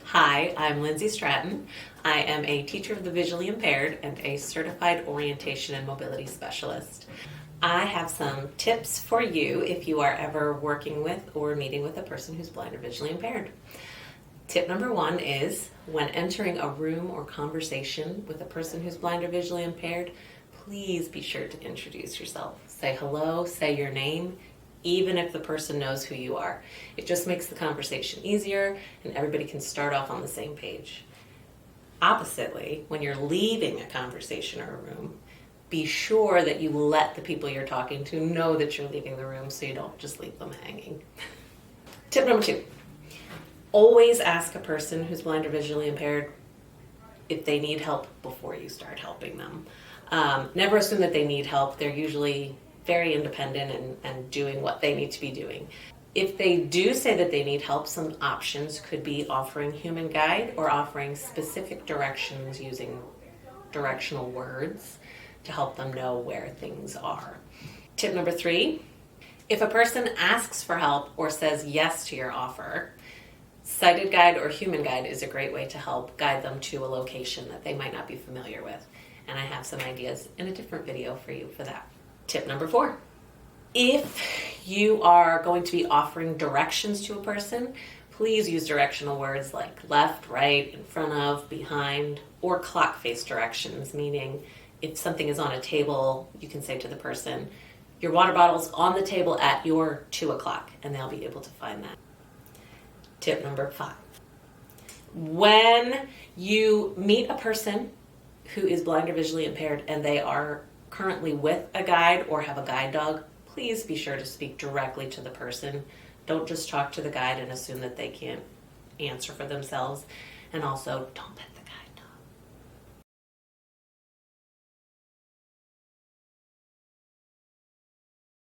Hi, I'm Lindsay Stratton. I am a teacher of the visually impaired and a certified orientation and mobility specialist. I have some tips for you if you are ever working with or meeting with a person who's blind or visually impaired. Tip number one is when entering a room or conversation with a person who's blind or visually impaired, please be sure to introduce yourself. Say hello, say your name, even if the person knows who you are. It just makes the conversation easier and everybody can start off on the same page. Oppositely, when you're leaving a conversation or a room, be sure that you let the people you're talking to know that you're leaving the room so you don't just leave them hanging. Tip number two, always ask a person who's blind or visually impaired if they need help before you start helping them. Never assume that they need help. They're usually very independent and doing what they need to be doing. If they do say that they need help, some options could be offering human guide or offering specific directions using directional words to help them know where things are. Tip number three, if a person asks for help or says yes to your offer, sighted guide or human guide is a great way to help guide them to a location that they might not be familiar with. And I have some ideas in a different video for you for that. Tip number four, if you are going to be offering directions to a person, please use directional words like left, right, in front of, behind, or clock face directions, meaning if something is on a table, you can say to the person, your water bottle's on the table at your 2 o'clock, and they'll be able to find that. Tip number five, when you meet a person who is blind or visually impaired and they are currently with a guide or have a guide dog, please be sure to speak directly to the person. Don't just talk to the guide and assume that they can't answer for themselves. And also, don't pet the guide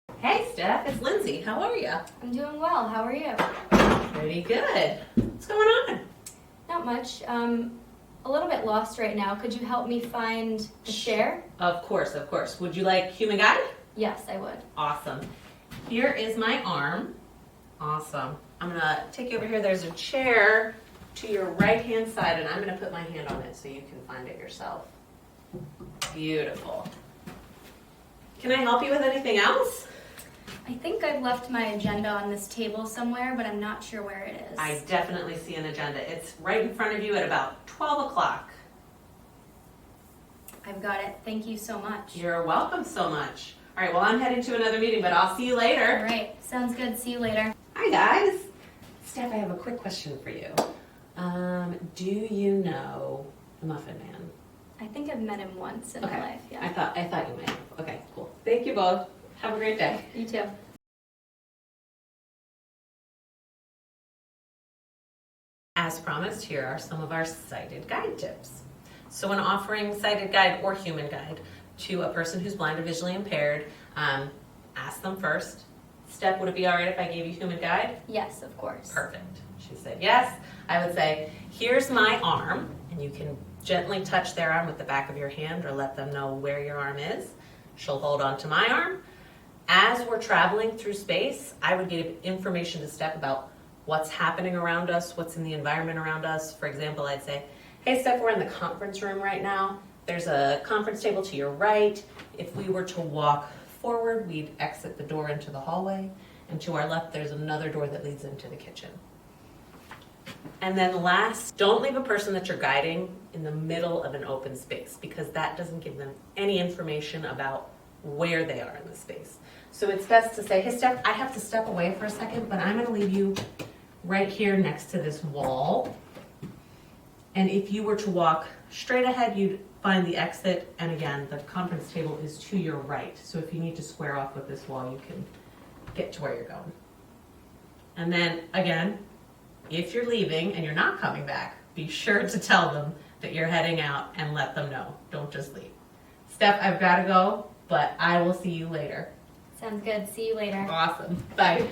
dog. Hey Steph, it's Lindsay. How are you? I'm doing well. How are you? Pretty good. What's going on? Not much. A little bit lost right now. Could you help me find the chair? Of course. Would you like human guide? Yes, I would. Awesome. Here is my arm. Awesome. I'm gonna take you over here. There's a chair to your right-hand side, and I'm gonna put my hand on it so you can find it yourself. Beautiful. Can I help you with anything else? I think I've left my agenda on this table somewhere, but I'm not sure where it is. I definitely see an agenda. It's right in front of you at about 12 o'clock. I've got it. Thank you so much. You're welcome so much. All right, well, I'm heading to another meeting, but I'll see you later. All right. Sounds good. See you later. Hi, guys. Steph, I have a quick question for you. Do you know the Muffin Man? I think I've met him once in my life. Yeah. I thought you might have. Okay, cool. Thank you both. Have a great day. You too. As promised, here are some of our sighted guide tips. So when offering sighted guide or human guide to a person who's blind or visually impaired, ask them first, Steph, would it be all right if I gave you human guide? Yes, of course. Perfect. She said yes. I would say, here's my arm, and you can gently touch their arm with the back of your hand or let them know where your arm is. She'll hold on to my arm. As we're traveling through space, I would give information to Steph about what's happening around us, what's in the environment around us. For example, I'd say, hey Steph, we're in the conference room right now. There's a conference table to your right. If we were to walk forward, we'd exit the door into the hallway. And to our left, there's another door that leads into the kitchen. And then last, don't leave a person that you're guiding in the middle of an open space because that doesn't give them any information about where they are in the space. So it's best to say, hey Steph, I have to step away for a second, but I'm going to leave you right here next to this wall. And if you were to walk straight ahead, you'd find the exit. And again, the conference table is to your right. So if you need to square off with this wall, you can get to where you're going. And then again, if you're leaving and you're not coming back, be sure to tell them that you're heading out and let them know. Don't just leave. Steph, I've got to go, but I will see you later. Sounds good. See you later. Awesome. Bye.